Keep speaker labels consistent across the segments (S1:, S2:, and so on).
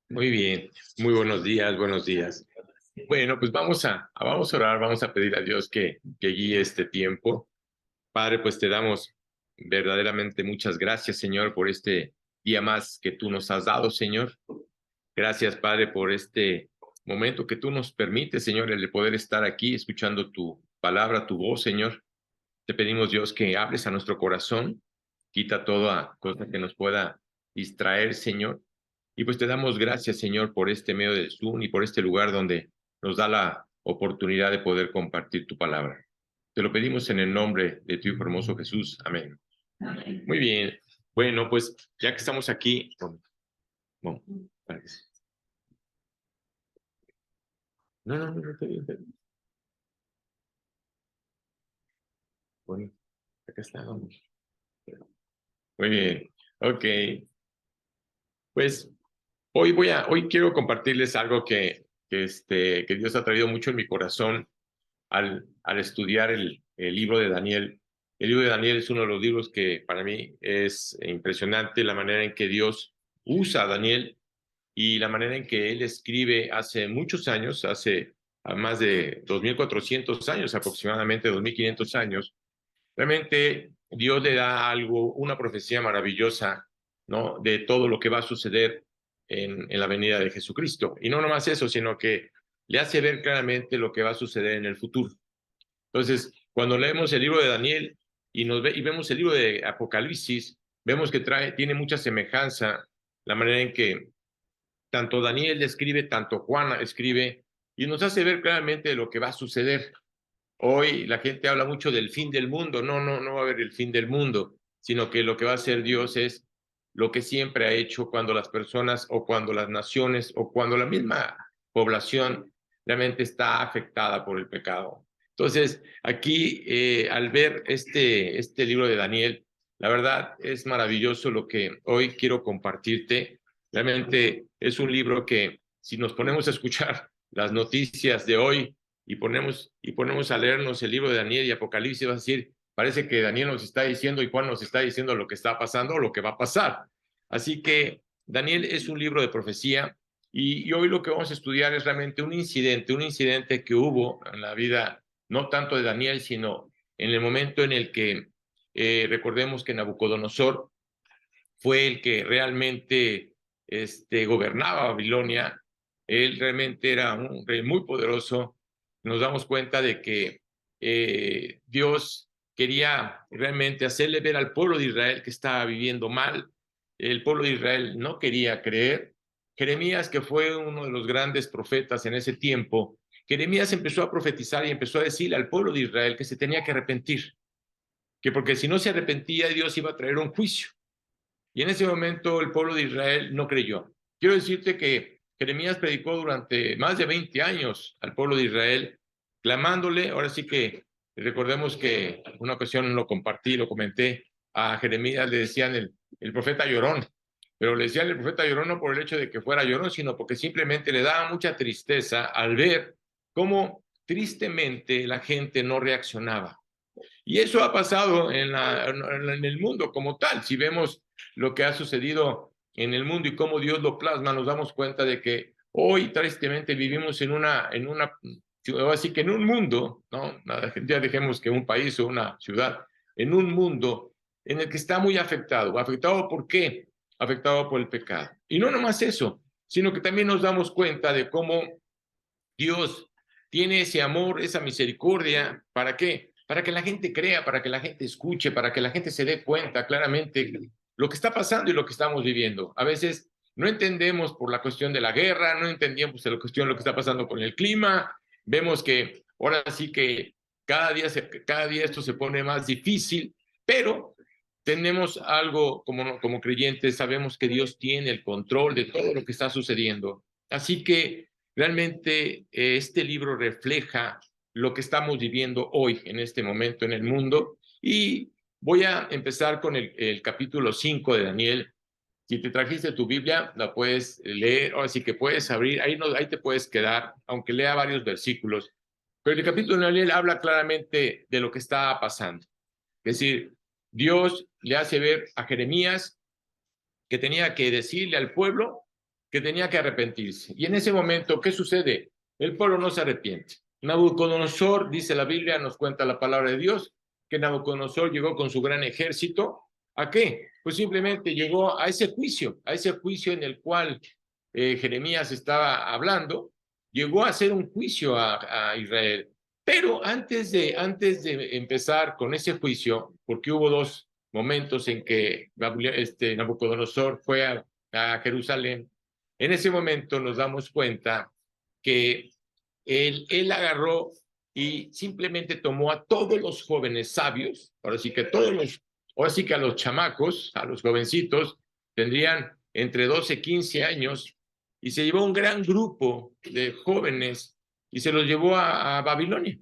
S1: Muy bien, muy buenos días, buenos días. Bueno, pues vamos a orar, vamos a pedir a Dios que guíe este tiempo. Padre, pues te damos verdaderamente muchas gracias, Señor, por este día más que tú nos has dado, Señor. Gracias, Padre, por este momento que tú nos permites, Señor, el de poder estar aquí escuchando tu palabra, tu voz, Señor. Te pedimos, Dios, que hables a nuestro corazón, quita toda cosa que nos pueda distraer, Señor. Y pues te damos gracias, Señor, por este medio del Zoom y por este lugar donde nos da la oportunidad de poder compartir tu palabra. Te lo pedimos en el nombre de tu hijo hermoso Jesús. Amén. Muy bien. Bueno, pues ya que estamos aquí, bueno, no, está bien, está bien. Bueno, acá estamos. Muy bien. Ok. Pues hoy quiero compartirles algo que Dios ha traído mucho en mi corazón al estudiar el libro de Daniel. El libro de Daniel es uno de los libros que para mí es impresionante la manera en que Dios usa a Daniel y la manera en que él escribe hace muchos años, hace más de 2.400 años, aproximadamente 2.500 años. Realmente Dios le da algo, una profecía maravillosa, ¿no? De todo lo que va a suceder en la venida de Jesucristo. Y no nomás eso, sino que le hace ver claramente lo que va a suceder en el futuro. Entonces, cuando leemos el libro de Daniel y vemos el libro de Apocalipsis, vemos que tiene mucha semejanza la manera en que tanto Daniel escribe, tanto Juan escribe, y nos hace ver claramente lo que va a suceder. Hoy la gente habla mucho del fin del mundo. No va a haber el fin del mundo, sino que lo que va a hacer Dios es lo que siempre ha hecho cuando las personas o cuando las naciones o cuando la misma población realmente está afectada por el pecado. Entonces, aquí al ver este libro de Daniel, la verdad es maravilloso lo que hoy quiero compartirte. Realmente es un libro que si nos ponemos a escuchar las noticias de hoy, y ponemos a leernos el libro de Daniel y Apocalipsis, vas a decir, parece que Daniel nos está diciendo y Juan nos está diciendo lo que está pasando o lo que va a pasar. Así que Daniel es un libro de profecía y hoy lo que vamos a estudiar es realmente un incidente que hubo en la vida, no tanto de Daniel, sino en el momento en el que recordemos que Nabucodonosor fue el que realmente gobernaba Babilonia. Él realmente era un rey muy poderoso. Nos damos cuenta de que Dios quería realmente hacerle ver al pueblo de Israel que estaba viviendo mal. El pueblo de Israel no quería creer. Jeremías, que fue uno de los grandes profetas en ese tiempo, Jeremías empezó a profetizar y empezó a decirle al pueblo de Israel que se tenía que arrepentir, que porque si no se arrepentía, Dios iba a traer un juicio. Y en ese momento el pueblo de Israel no creyó. Quiero decirte que Jeremías predicó durante más de 20 años al pueblo de Israel, clamándole. Ahora sí que recordemos que una ocasión lo compartí, lo comenté, a Jeremías le decían el profeta llorón, pero le decían el profeta llorón no por el hecho de que fuera llorón, sino porque simplemente le daba mucha tristeza al ver cómo tristemente la gente no reaccionaba. Y eso ha pasado en el mundo como tal. Si vemos lo que ha sucedido en el mundo y cómo Dios lo plasma, nos damos cuenta de que hoy tristemente vivimos así que en un mundo, ¿no? Ya dejemos que un país o una ciudad, en un mundo en el que está muy afectado. ¿Afectado por qué? Afectado por el pecado. Y no nomás eso, sino que también nos damos cuenta de cómo Dios tiene ese amor, esa misericordia. ¿Para qué? Para que la gente crea, para que la gente escuche, para que la gente se dé cuenta claramente lo que está pasando y lo que estamos viviendo. A veces no entendemos por la cuestión de la guerra, no entendemos por la cuestión de lo que está pasando con el clima. Vemos que ahora sí que cada día esto se pone más difícil, pero tenemos algo como creyentes, sabemos que Dios tiene el control de todo lo que está sucediendo. Así que realmente este libro refleja lo que estamos viviendo hoy, en este momento en el mundo. Y voy a empezar con el capítulo 5 de Daniel. Si te trajiste tu Biblia, la puedes leer, o así que puedes abrir, ahí te puedes quedar, aunque lea varios versículos. Pero el capítulo de Daniel habla claramente de lo que está pasando. Es decir, Dios le hace ver a Jeremías que tenía que decirle al pueblo que tenía que arrepentirse. Y en ese momento, ¿qué sucede? El pueblo no se arrepiente. Nabucodonosor, dice la Biblia, nos cuenta la palabra de Dios, que Nabucodonosor llegó con su gran ejército. ¿A qué? Pues simplemente llegó a ese juicio en el cual Jeremías estaba hablando, llegó a hacer un juicio a Israel. Pero antes de empezar con ese juicio, porque hubo dos momentos en que Nabucodonosor fue a Jerusalén, en ese momento nos damos cuenta que él agarró y simplemente tomó a todos los jóvenes sabios, ahora sí que a los chamacos, a los jovencitos, tendrían entre 12 y 15 años, y se llevó un gran grupo de jóvenes y se los llevó a Babilonia.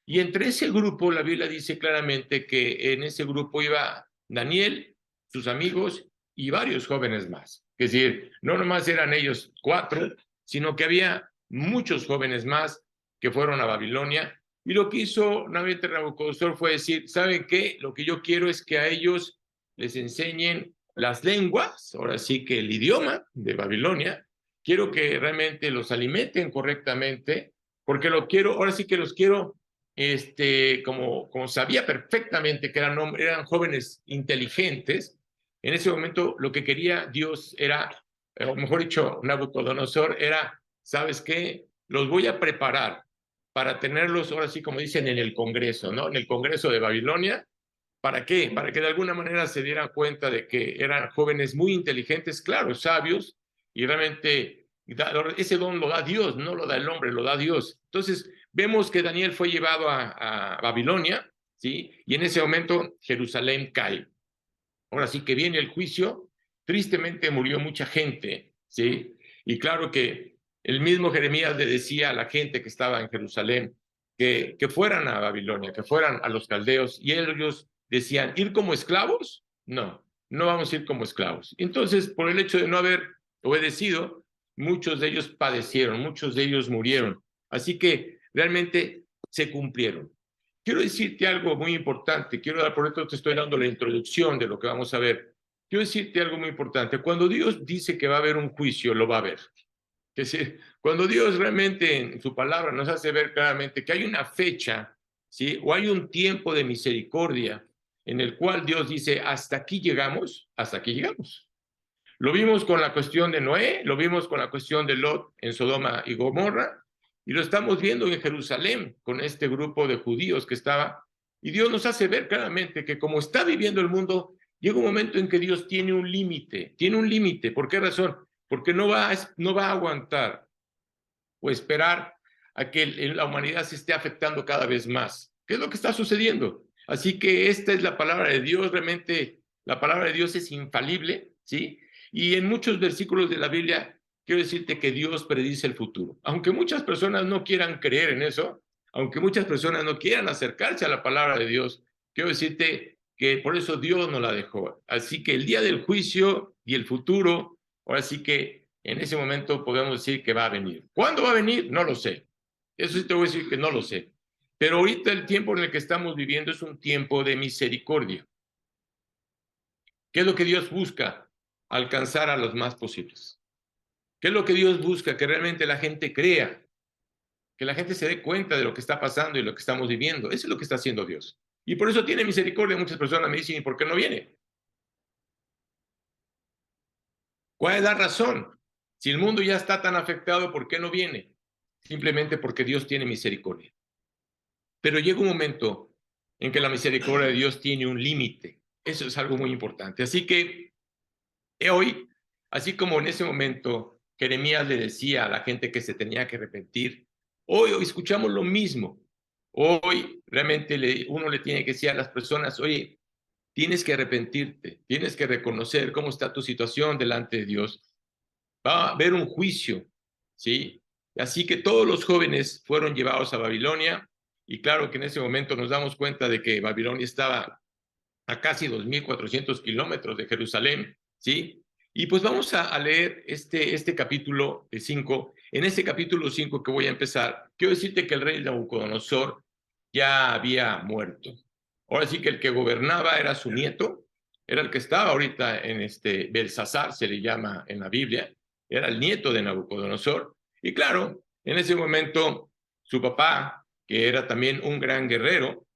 S1: Y entre ese grupo, la Biblia dice claramente que en ese grupo iba Daniel, sus amigos y varios jóvenes más. Es decir, no nomás eran ellos 4, sino que había muchos jóvenes más que fueron a Babilonia. Y lo que hizo Nabucodonosor fue decir, ¿saben qué? Lo que yo quiero es que a ellos les enseñen las lenguas, ahora sí que el idioma de Babilonia. Quiero que realmente los alimenten correctamente, porque ahora sí que los quiero, como sabía perfectamente que eran jóvenes inteligentes. En ese momento lo que quería Dios era, o mejor dicho, Nabucodonosor era, ¿sabes qué? Los voy a preparar para tenerlos, ahora sí, como dicen, en el Congreso, ¿no? En el Congreso de Babilonia. ¿Para qué? Para que de alguna manera se dieran cuenta de que eran jóvenes muy inteligentes, claro, sabios, y realmente ese don lo da Dios, no lo da el hombre, lo da Dios. Entonces, vemos que Daniel fue llevado a Babilonia, ¿sí? Y en ese momento Jerusalén cae. Ahora sí que viene el juicio, tristemente murió mucha gente, ¿sí? Y claro que el mismo Jeremías le decía a la gente que estaba en Jerusalén que fueran a Babilonia, que fueran a los caldeos, y ellos decían, ¿ir como esclavos? No, no vamos a ir como esclavos. Entonces, por el hecho de no haber obedecido, muchos de ellos padecieron, muchos de ellos murieron. Así que realmente se cumplieron. Quiero decirte algo muy importante, por esto te estoy dando la introducción de lo que vamos a ver. Quiero decirte algo muy importante. Cuando Dios dice que va a haber un juicio, lo va a haber. Es decir, cuando Dios realmente en su palabra nos hace ver claramente que hay una fecha, ¿sí? O hay un tiempo de misericordia en el cual Dios dice, hasta aquí llegamos. Lo vimos con la cuestión de Noé, lo vimos con la cuestión de Lot en Sodoma y Gomorra, y lo estamos viendo en Jerusalén con este grupo de judíos que estaba. Y Dios nos hace ver claramente que como está viviendo el mundo, llega un momento en que Dios tiene un límite. Tiene un límite. ¿Por qué razón? Porque no va a aguantar o esperar a que la humanidad se esté afectando cada vez más. ¿Qué es lo que está sucediendo? Así que esta es la palabra de Dios. Realmente la palabra de Dios es infalible, ¿sí? Y en muchos versículos de la Biblia quiero decirte que Dios predice el futuro. Aunque muchas personas no quieran creer en eso, aunque muchas personas no quieran acercarse a la palabra de Dios, quiero decirte que por eso Dios nos la dejó. Así que el día del juicio y el futuro, ahora sí que en ese momento podemos decir que va a venir. ¿Cuándo va a venir? No lo sé. Eso sí te voy a decir que no lo sé. Pero ahorita el tiempo en el que estamos viviendo es un tiempo de misericordia. ¿Qué es lo que Dios busca? Alcanzar a los más posibles. ¿Qué es lo que Dios busca? Que realmente la gente crea, que la gente se dé cuenta de lo que está pasando y lo que estamos viviendo. Eso es lo que está haciendo Dios. Y por eso tiene misericordia. Muchas personas me dicen, ¿y por qué no viene? ¿Cuál es la razón? Si el mundo ya está tan afectado, ¿por qué no viene? Simplemente porque Dios tiene misericordia. Pero llega un momento en que la misericordia de Dios tiene un límite. Eso es algo muy importante. Así que hoy, así como en ese momento Jeremías le decía a la gente que se tenía que arrepentir, hoy escuchamos lo mismo. Hoy realmente uno le tiene que decir a las personas, oye, tienes que arrepentirte, tienes que reconocer cómo está tu situación delante de Dios. Va a haber un juicio, ¿sí? Así que todos los jóvenes fueron llevados a Babilonia, y claro que en ese momento nos damos cuenta de que Babilonia estaba a casi 2.400 kilómetros de Jerusalén, ¿sí? Y pues vamos a leer este capítulo 5. En este capítulo 5 que voy a empezar, quiero decirte que el rey Nabucodonosor ya había muerto. Ahora sí que el que gobernaba era su nieto, era el que estaba ahorita en Belsasar, se le llama en la Biblia, era el nieto de Nabucodonosor. Y claro, en ese momento su papá, que era también un gran guerrero,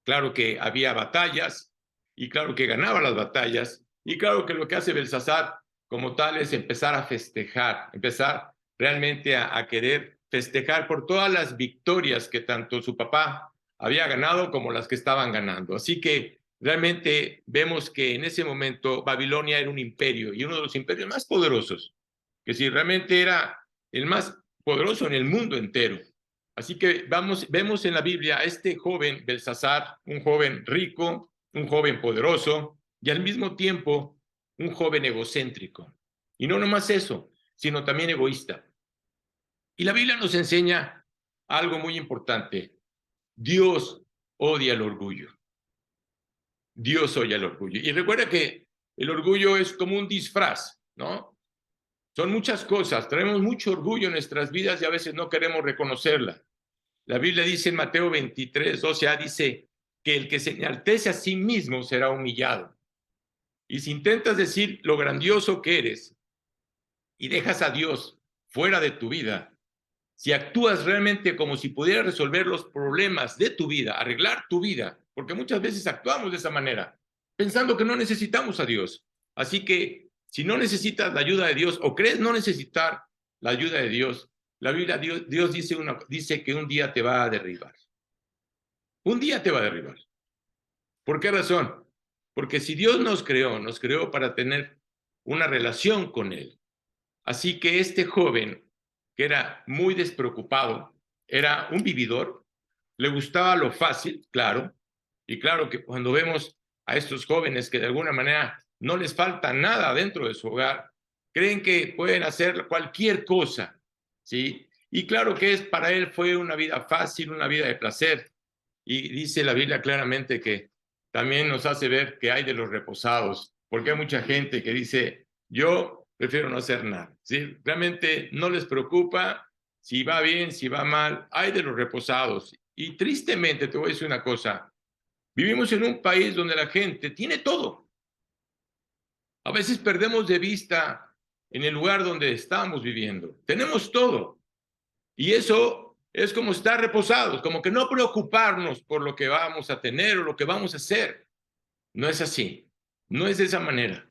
S1: claro que había batallas y claro que ganaba las batallas y claro que lo que hace Belsasar como tal es empezar a festejar, empezar realmente a querer festejar por todas las victorias que tanto su papá había ganado como las que estaban ganando. Así que realmente vemos que en ese momento Babilonia era un imperio y uno de los imperios más poderosos, que si realmente era el más poderoso en el mundo entero. Así que vemos en la Biblia a este joven Belsasar, un joven rico, un joven poderoso y al mismo tiempo un joven egocéntrico. Y no nomás eso, sino también egoísta. Y la Biblia nos enseña algo muy importante. Dios odia el orgullo. Dios odia el orgullo. Y recuerda que el orgullo es como un disfraz, ¿no? Son muchas cosas. Traemos mucho orgullo en nuestras vidas y a veces no queremos reconocerla. La Biblia dice en Mateo 23, 12a, dice que el que se enaltece a sí mismo será humillado. Y si intentas decir lo grandioso que eres y dejas a Dios fuera de tu vida, si actúas realmente como si pudieras resolver los problemas de tu vida, arreglar tu vida, porque muchas veces actuamos de esa manera, pensando que no necesitamos a Dios. Así que si no necesitas la ayuda de Dios o crees no necesitar la ayuda de Dios, la Biblia, Dios dice que un día te va a derribar. Un día te va a derribar. ¿Por qué razón? Porque si Dios nos creó para tener una relación con Él. Así que este joven, que era muy despreocupado, era un vividor, le gustaba lo fácil, claro, y claro que cuando vemos a estos jóvenes que de alguna manera no les falta nada dentro de su hogar, creen que pueden hacer cualquier cosa, ¿sí? Y claro que para él fue una vida fácil, una vida de placer, y dice la Biblia claramente que también nos hace ver que hay de los reposados, porque hay mucha gente que dice, yo prefiero no hacer nada, ¿sí? Realmente no les preocupa si va bien, si va mal, hay de los reposados. Y tristemente te voy a decir una cosa, vivimos en un país donde la gente tiene todo. A veces perdemos de vista en el lugar donde estamos viviendo. Tenemos todo. Y eso es como estar reposados, como que no preocuparnos por lo que vamos a tener o lo que vamos a hacer. No es así, no es de esa manera.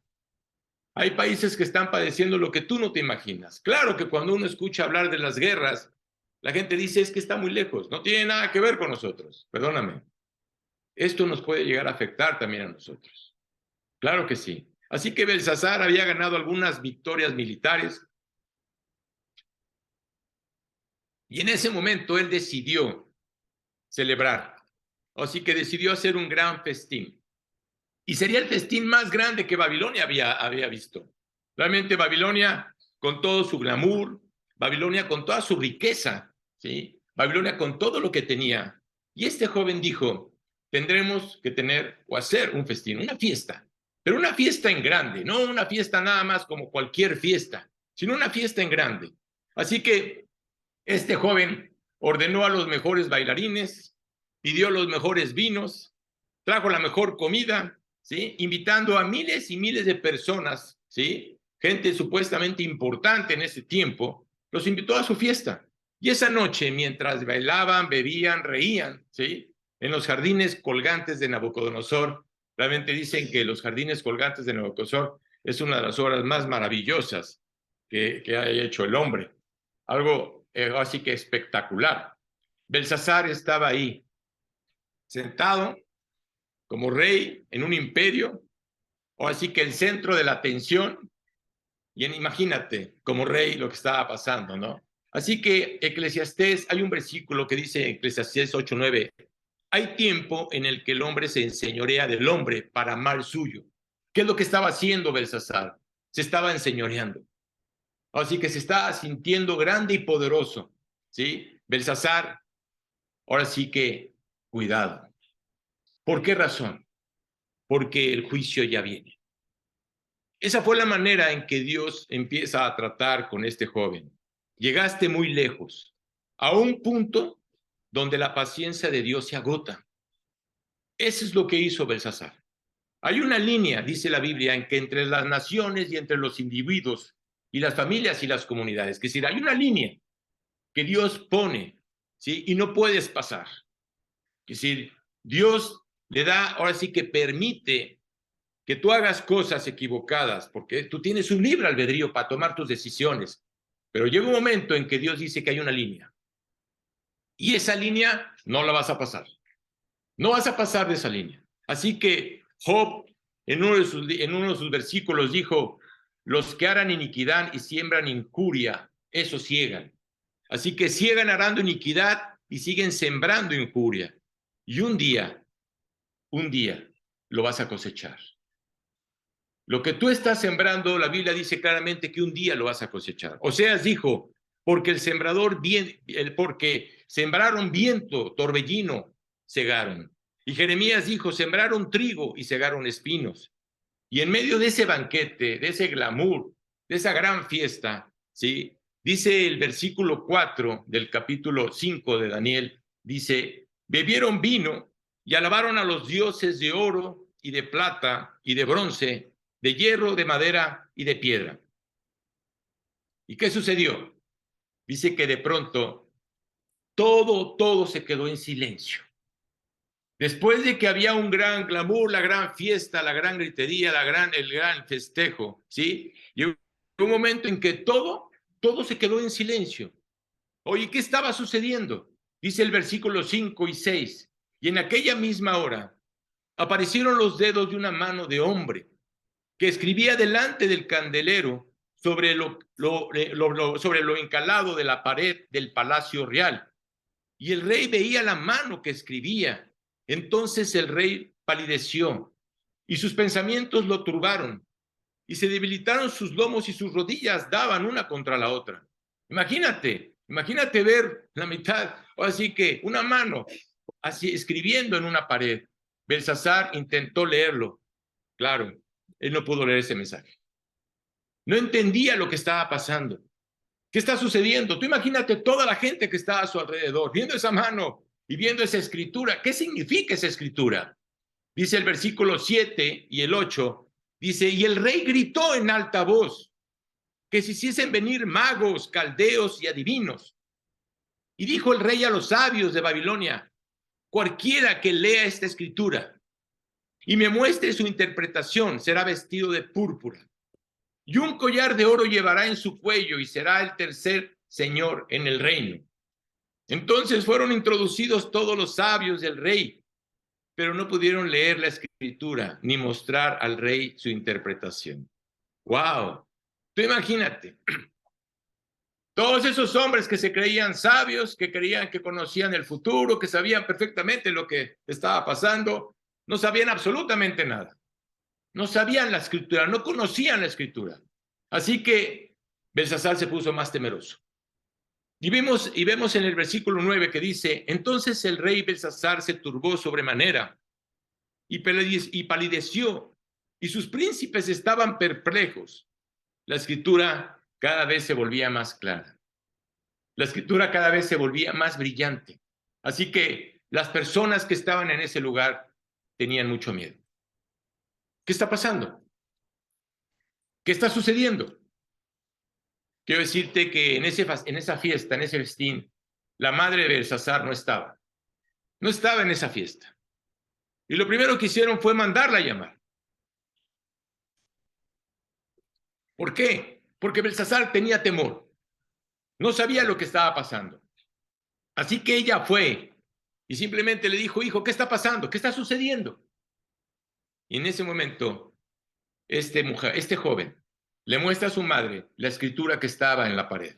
S1: Hay países que están padeciendo lo que tú no te imaginas. Claro que cuando uno escucha hablar de las guerras, la gente dice es que está muy lejos, no tiene nada que ver con nosotros. Perdóname. Esto nos puede llegar a afectar también a nosotros. Claro que sí. Así que Belsasar había ganado algunas victorias militares y en ese momento él decidió celebrar. Así que decidió hacer un gran festín. Y sería el festín más grande que Babilonia había visto. Realmente Babilonia con todo su glamour, Babilonia con toda su riqueza, ¿sí? Babilonia con todo lo que tenía. Y este joven dijo, tendremos que tener o hacer un festín, una fiesta, pero una fiesta en grande, no una fiesta nada más como cualquier fiesta, sino una fiesta en grande. Así que este joven ordenó a los mejores bailarines, pidió los mejores vinos, trajo la mejor comida, ¿sí? Invitando a miles y miles de personas, ¿sí? Gente supuestamente importante en ese tiempo, los invitó a su fiesta. Y esa noche, mientras bailaban, bebían, reían, ¿sí? En los jardines colgantes de Nabucodonosor, realmente dicen que los jardines colgantes de Nabucodonosor es una de las obras más maravillosas que haya hecho el hombre. Algo así que espectacular. Belsasar estaba ahí, sentado como rey en un imperio, o así que el centro de la atención, y imagínate como rey lo que estaba pasando, ¿no? Así que Eclesiastés, hay un versículo que dice Eclesiastés 8:9, hay tiempo en el que el hombre se enseñorea del hombre para mal suyo. ¿Qué es lo que estaba haciendo Belsasar? Se estaba enseñoreando. Así que se estaba sintiendo grande y poderoso, ¿sí? Belsasar, ahora sí que cuidado. ¿Por qué razón? Porque el juicio ya viene. Esa fue la manera en que Dios empieza a tratar con este joven. Llegaste muy lejos, a un punto donde la paciencia de Dios se agota. Eso es lo que hizo Belsasar. Hay una línea, dice la Biblia, en que entre las naciones y entre los individuos y las familias y las comunidades, que es decir, hay una línea que Dios pone, ¿sí? Y no puedes pasar. Es decir, Dios le da, ahora sí que permite que tú hagas cosas equivocadas, porque tú tienes un libre albedrío para tomar tus decisiones, pero llega un momento en que Dios dice que hay una línea, y esa línea no la vas a pasar. No vas a pasar de esa línea. Así que Job, en uno de sus versículos, dijo: los que harán iniquidad y siembran injuria, esos ciegan. Así que ciegan arando iniquidad y siguen sembrando injuria. Y un día lo vas a cosechar. Lo que tú estás sembrando, la Biblia dice claramente que un día lo vas a cosechar. Oseas dijo: porque porque sembraron viento, torbellino, cegaron. Y Jeremías dijo: sembraron trigo y cegaron espinos. Y en medio de ese banquete, de ese glamour, de esa gran fiesta, ¿sí? Dice el versículo 4 del capítulo 5 de Daniel, dice: bebieron vino y alabaron a los dioses de oro y de plata y de bronce, de hierro, de madera y de piedra. ¿Y qué sucedió? Dice que de pronto todo se quedó en silencio. Después de que había un gran glamour, la gran fiesta, la gran gritería, el gran festejo, ¿sí? Llegó un momento en que todo se quedó en silencio. Oye, ¿qué estaba sucediendo? Dice el versículo 5 y 6. Y en aquella misma hora aparecieron los dedos de una mano de hombre que escribía delante del candelero sobre lo encalado de la pared del palacio real. Y el rey veía la mano que escribía. Entonces el rey palideció y sus pensamientos lo turbaron y se debilitaron sus lomos y sus rodillas daban una contra la otra. Imagínate ver la mitad, o así que una mano así escribiendo en una pared. Belsasar intentó leerlo. Claro, él no pudo leer ese mensaje. No entendía lo que estaba pasando. ¿Qué está sucediendo? Tú imagínate toda la gente que está a su alrededor, viendo esa mano y viendo esa escritura. ¿Qué significa esa escritura? Dice el versículo 7 y el 8, dice: y el rey gritó en alta voz que se hiciesen venir magos, caldeos y adivinos. Y dijo el rey a los sabios de Babilonia: cualquiera que lea esta escritura y me muestre su interpretación será vestido de púrpura, y un collar de oro llevará en su cuello, y será el tercer señor en el reino. Entonces fueron introducidos todos los sabios del rey, pero no pudieron leer la escritura ni mostrar al rey su interpretación. ¡Wow! Tú imagínate, todos esos hombres que se creían sabios, que creían que conocían el futuro, que sabían perfectamente lo que estaba pasando, no sabían absolutamente nada. No sabían la escritura, no conocían la escritura. Así que Belsasar se puso más temeroso. Y vemos en el versículo 9 que dice: entonces el rey Belsasar se turbó sobremanera y palideció, y sus príncipes estaban perplejos. La escritura cada vez se volvía más clara. La escritura cada vez se volvía más brillante. Así que las personas que estaban en ese lugar tenían mucho miedo. ¿Qué está pasando? ¿Qué está sucediendo? Quiero decirte que en esa fiesta, en ese festín, la madre de Belsasar no estaba. No estaba en esa fiesta. Y lo primero que hicieron fue mandarla a llamar. ¿Por qué? Porque Belsasar tenía temor. No sabía lo que estaba pasando. Así que ella fue y simplemente le dijo: hijo, ¿qué está pasando? ¿Qué está sucediendo? Y en ese momento, este joven le muestra a su madre la escritura que estaba en la pared.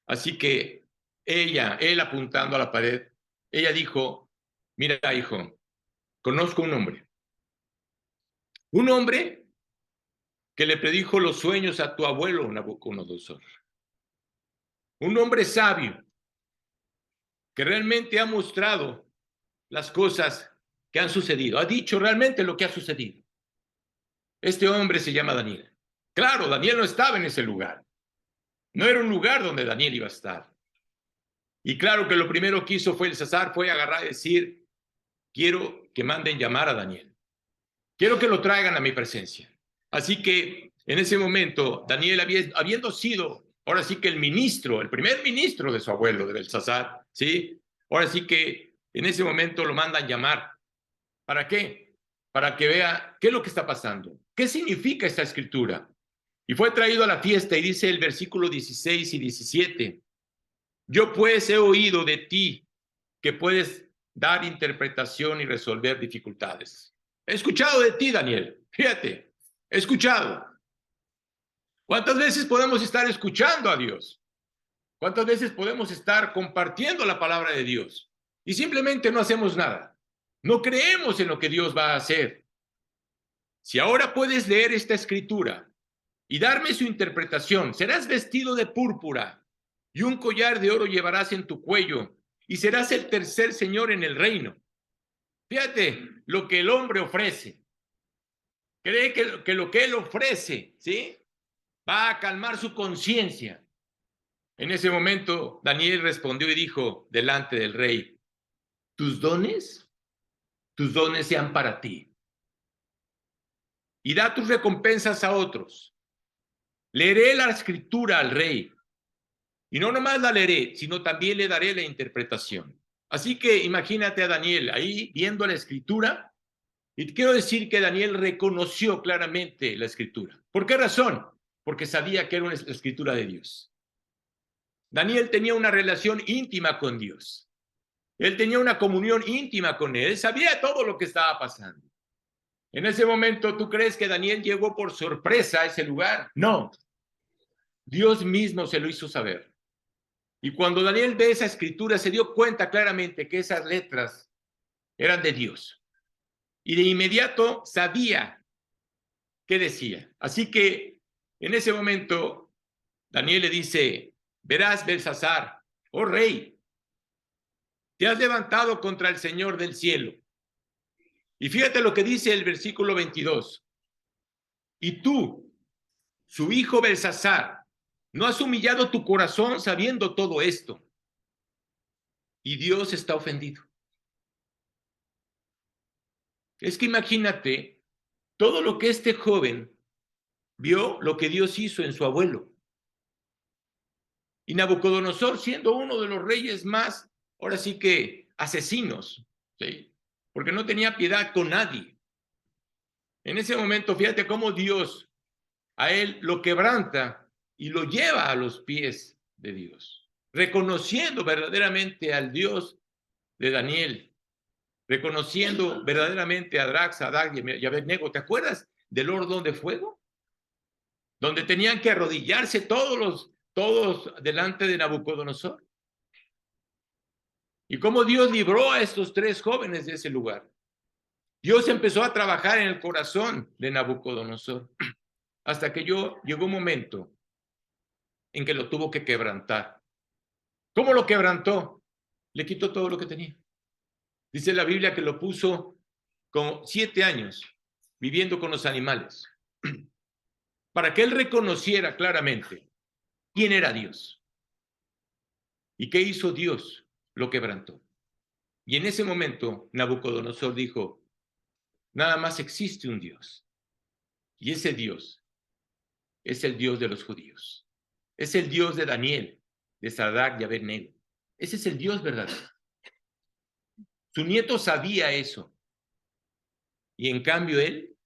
S1: Así que él apuntando a la pared, ella dijo: mira, hijo, conozco un hombre que le predijo los sueños a tu abuelo Nabucodonosor. Un hombre sabio que realmente ha mostrado las cosas que han sucedido, ha dicho realmente lo que ha sucedido. Este hombre se llama Daniel. Claro, Daniel no estaba en ese lugar. No era un lugar donde Daniel iba a estar. Y claro que lo primero que hizo fue Belsasar, fue agarrar y decir: quiero que manden llamar a Daniel. quiero que lo traigan a mi presencia. Así que en ese momento, Daniel, habiendo sido, ahora sí que el ministro, el primer ministro de su abuelo, de Belsasar, ¿sí? Ahora sí que en ese momento lo mandan llamar. ¿Para qué? Para que vea qué es lo que está pasando. ¿Qué significa esta escritura? Y fue traído a la fiesta y dice el versículo 16 y 17. Yo pues he oído de ti que puedes dar interpretación y resolver dificultades. He escuchado de ti, Daniel. Fíjate, he escuchado. ¿Cuántas veces podemos estar escuchando a Dios? ¿Cuántas veces podemos estar compartiendo la palabra de Dios? Y simplemente no hacemos nada. No creemos en lo que Dios va a hacer. Si ahora puedes leer esta escritura y darme su interpretación, serás vestido de púrpura y un collar de oro llevarás en tu cuello y serás el tercer señor en el reino. Fíjate lo que el hombre ofrece. Cree que lo que él ofrece, ¿sí? Va a calmar su conciencia. En ese momento, Daniel respondió y dijo delante del rey, tus dones sean para ti. Y da tus recompensas a otros. Leeré la escritura al rey. Y no nomás la leeré, sino también le daré la interpretación. Así que imagínate a Daniel ahí viendo la escritura. Y quiero decir que Daniel reconoció claramente la escritura. ¿Por qué razón? Porque sabía que era una escritura de Dios. Daniel tenía una relación íntima con Dios. Él tenía una comunión íntima con él. Él sabía todo lo que estaba pasando. En ese momento, ¿tú crees que Daniel llegó por sorpresa a ese lugar? No. Dios mismo se lo hizo saber. Y cuando Daniel ve esa escritura, se dio cuenta claramente que esas letras eran de Dios. Y de inmediato sabía qué decía. Así que en ese momento, Daniel le dice, verás, Belsasar, oh rey, te has levantado contra el Señor del cielo. Y fíjate lo que dice el versículo 22. Y tú, su hijo Belsasar, no has humillado tu corazón sabiendo todo esto. Y Dios está ofendido. Es que imagínate todo lo que este joven vio, lo que Dios hizo en su abuelo. Y Nabucodonosor, siendo uno de los reyes más, ahora sí que asesinos, ¿sí? Porque no tenía piedad con nadie. En ese momento, fíjate cómo Dios a él lo quebranta y lo lleva a los pies de Dios, reconociendo verdaderamente al Dios de Daniel, reconociendo verdaderamente a Drax, a Dag y Abednego. ¿Te acuerdas del horno de fuego? Donde tenían que arrodillarse todos delante de Nabucodonosor. Y cómo Dios libró a estos tres jóvenes de ese lugar. Dios empezó a trabajar en el corazón de Nabucodonosor hasta que llegó un momento en que lo tuvo que quebrantar. ¿Cómo lo quebrantó? Le quitó todo lo que tenía. Dice la Biblia que lo puso con 7 años viviendo con los animales para que él reconociera claramente quién era Dios. ¿Y qué hizo Dios? Lo quebrantó. Y en ese momento Nabucodonosor dijo, nada más existe un Dios. Y ese Dios es el Dios de los judíos. Es el Dios de Daniel, de Sadrach y Abednego. Ese es el Dios verdadero. Su nieto sabía eso. Y en cambio él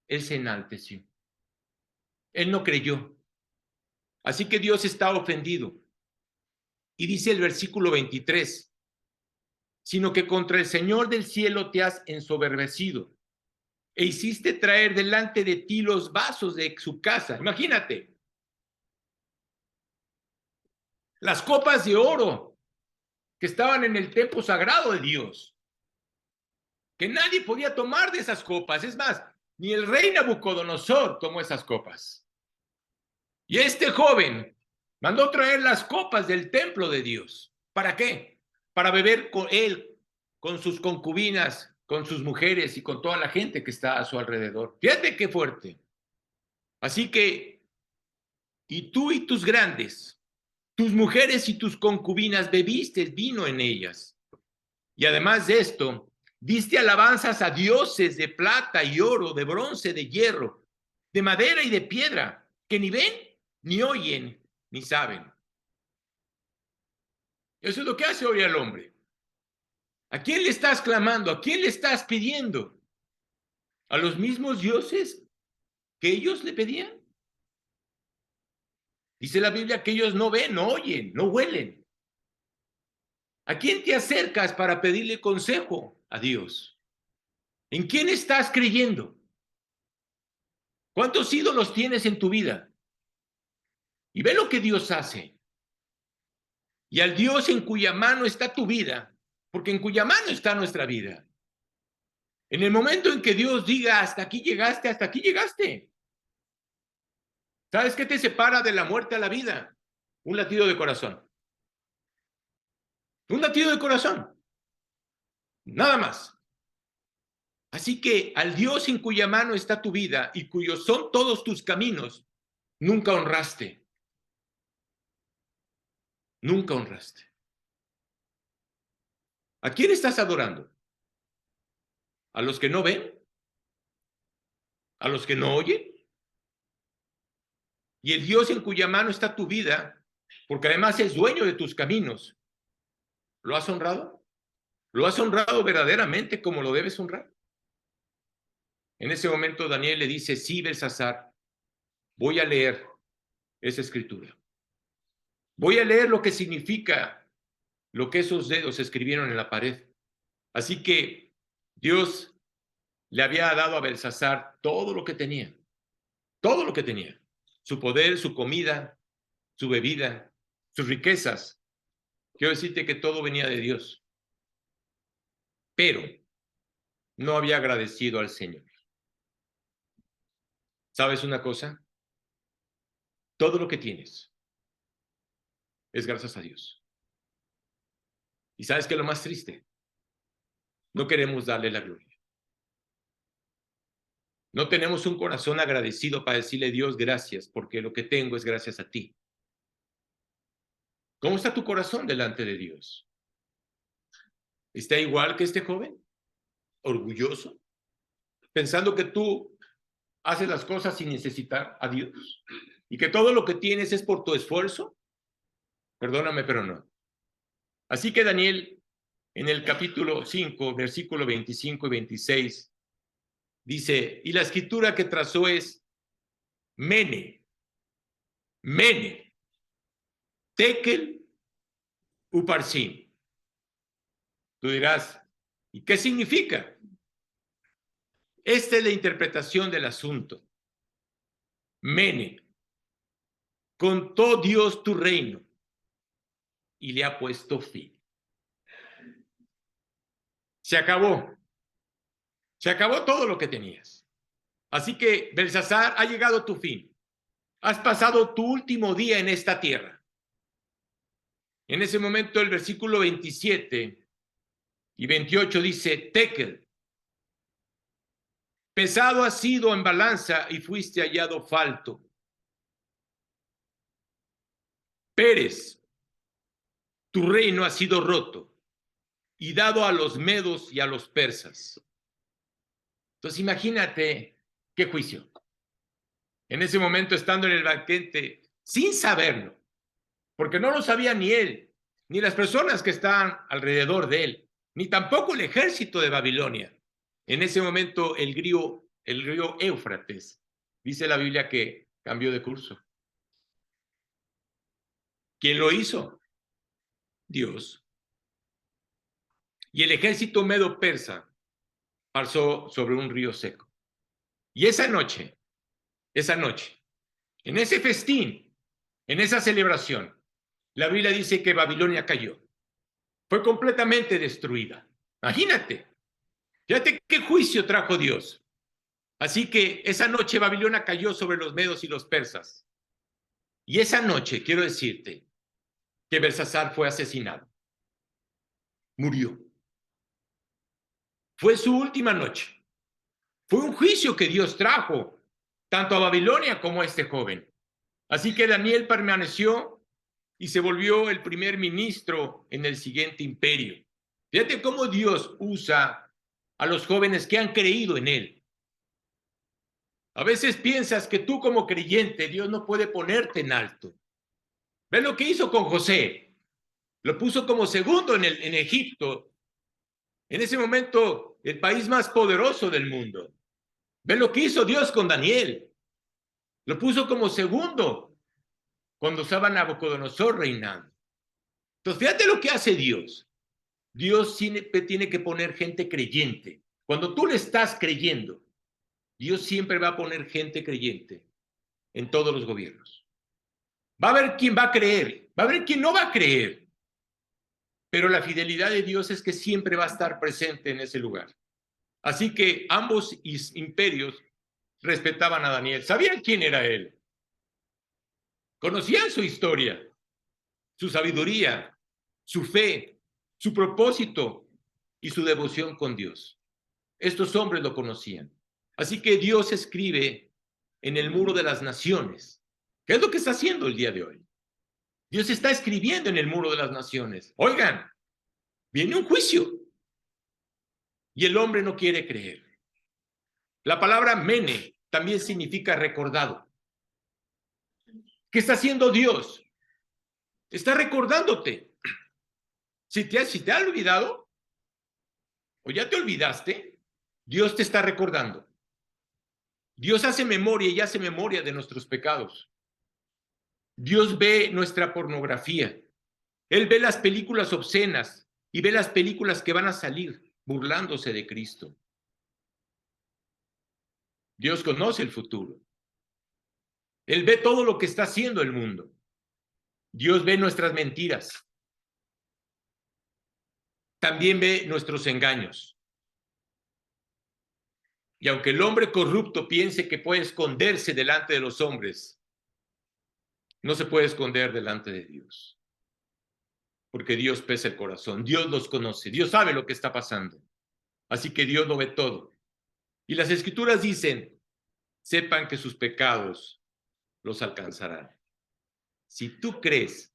S1: se enalteció. Él no creyó. Así que Dios está ofendido. Y dice el versículo 23, sino que contra el Señor del cielo te has ensoberbecido e hiciste traer delante de ti los vasos de su casa. Imagínate, las copas de oro que estaban en el templo sagrado de Dios, que nadie podía tomar de esas copas. Es más, ni el rey Nabucodonosor tomó esas copas. Y este joven mandó traer las copas del templo de Dios. ¿Para qué? Para beber con él, con sus concubinas, con sus mujeres y con toda la gente que está a su alrededor. Fíjate qué fuerte. Así que, y tú y tus grandes, tus mujeres y tus concubinas bebiste vino en ellas. Y además de esto, Diste alabanzas a dioses de plata y oro, de bronce, de hierro, de madera y de piedra, que ni ven, ni oyen, ni saben. Eso es lo que hace hoy el hombre. ¿A quién le estás clamando? ¿A quién le estás pidiendo? ¿A los mismos dioses que ellos le pedían? Dice la Biblia que ellos no ven, no oyen, no huelen. ¿A quién te acercas para pedirle consejo? A Dios. ¿En quién estás creyendo? ¿Cuántos ídolos tienes en tu vida? Y ve lo que Dios hace. Y al Dios en cuya mano está tu vida, porque en cuya mano está nuestra vida. En el momento en que Dios diga, hasta aquí llegaste, hasta aquí llegaste. ¿Sabes qué te separa de la muerte a la vida? Un latido de corazón. Un latido de corazón. Nada más. Así que al Dios en cuya mano está tu vida y cuyos son todos tus caminos, nunca honraste. Nunca honraste. ¿A quién estás adorando? ¿A los que no ven? ¿A los que no oyen? Y el Dios en cuya mano está tu vida, porque además es dueño de tus caminos, ¿lo has honrado? ¿Lo has honrado verdaderamente como lo debes honrar? En ese momento Daniel le dice, sí, Belsasar, voy a leer esa escritura. Voy a leer lo que significa lo que esos dedos escribieron en la pared. Así que Dios le había dado a Belsasar todo lo que tenía. Todo lo que tenía. Su poder, su comida, su bebida, sus riquezas. Quiero decirte que todo venía de Dios. Pero no había agradecido al Señor. ¿Sabes una cosa? Todo lo que tienes es gracias a Dios. ¿Y sabes qué es lo más triste? No queremos darle la gloria. No tenemos un corazón agradecido para decirle a Dios gracias, porque lo que tengo es gracias a ti. ¿Cómo está tu corazón delante de Dios? ¿Está igual que este joven? ¿Orgulloso? ¿Pensando que tú haces las cosas sin necesitar a Dios? ¿Y que todo lo que tienes es por tu esfuerzo? Perdóname, pero no. Así que Daniel, en el capítulo 5, versículo 25 y 26, dice, y la escritura que trazó es Mene, Mene, Tekel, Uparsin. Tú dirás, ¿y qué significa? Esta es la interpretación del asunto. Mene, contó Dios tu reino y le ha puesto fin. Se acabó. Se acabó todo lo que tenías. Así que, Belsasar, ha llegado tu fin. Has pasado tu último día en esta tierra. En ese momento, el versículo 27 y 28 dice, Tekel, pesado has sido en balanza y fuiste hallado falto. Pérez, tu reino ha sido roto y dado a los medos y a los persas. Entonces imagínate qué juicio. En ese momento estando en el banquete, sin saberlo, porque no lo sabía ni él, ni las personas que estaban alrededor de él, ni tampoco el ejército de Babilonia. En ese momento el río Éufrates, dice la Biblia que cambió de curso. ¿Quién lo hizo? Dios. Y el ejército medo-persa pasó sobre un río seco. Y esa noche, en ese festín, en esa celebración, la Biblia dice que Babilonia cayó. Fue completamente destruida. Imagínate. Fíjate qué juicio trajo Dios. Así que esa noche Babilonia cayó sobre los medos y los persas. Y esa noche, quiero decirte, que Belsasar fue asesinado. Murió. Fue su última noche. Fue un juicio que Dios trajo, tanto a Babilonia como a este joven. Así que Daniel permaneció y se volvió el primer ministro en el siguiente imperio. Fíjate cómo Dios usa a los jóvenes que han creído en Él. A veces piensas que tú como creyente, Dios no puede ponerte en alto. ¿Ves lo que hizo con José? Lo puso como segundo en Egipto. En ese momento, el país más poderoso del mundo. ¿Ves lo que hizo Dios con Daniel? Lo puso como segundo cuando estaba Nabucodonosor reinando. Entonces, fíjate lo que hace Dios. Dios siempre tiene que poner gente creyente. Cuando tú le estás creyendo, Dios siempre va a poner gente creyente en todos los gobiernos. Va a haber quien va a creer, va a haber quien no va a creer. Pero la fidelidad de Dios es que siempre va a estar presente en ese lugar. Así que ambos imperios respetaban a Daniel, sabían quién era él, conocían su historia, su sabiduría, su fe, su propósito y su devoción con Dios. Estos hombres lo conocían. Así que Dios escribe en el muro de las naciones. ¿Qué es lo que está haciendo el día de hoy? Dios está escribiendo en el muro de las naciones. Oigan, viene un juicio y el hombre no quiere creer. La palabra mene también significa recordado. ¿Qué está haciendo Dios? Está recordándote. Si te ha olvidado o ya te olvidaste, Dios te está recordando. Dios hace memoria y hace memoria de nuestros pecados. Dios ve nuestra pornografía. Él ve las películas obscenas y ve las películas que van a salir burlándose de Cristo. Dios conoce el futuro. Él ve todo lo que está haciendo el mundo. Dios ve nuestras mentiras. También ve nuestros engaños. Y aunque el hombre corrupto piense que puede esconderse delante de los hombres, no se puede esconder delante de Dios. Porque Dios pesa el corazón, Dios los conoce, Dios sabe lo que está pasando. Así que Dios lo ve todo. Y las escrituras dicen, sepan que sus pecados los alcanzarán. Si tú crees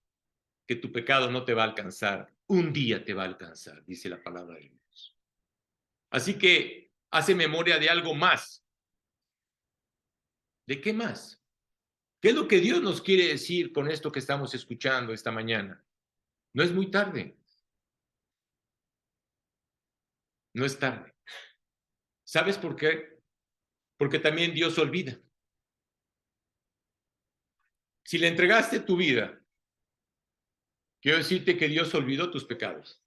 S1: que tu pecado no te va a alcanzar, un día te va a alcanzar, dice la palabra de Dios. Así que hace memoria de algo más. ¿De qué más? ¿Qué es lo que Dios nos quiere decir con esto que estamos escuchando esta mañana? No es muy tarde. No es tarde. ¿Sabes por qué? Porque también Dios olvida. Si le entregaste tu vida, quiero decirte que Dios olvidó tus pecados.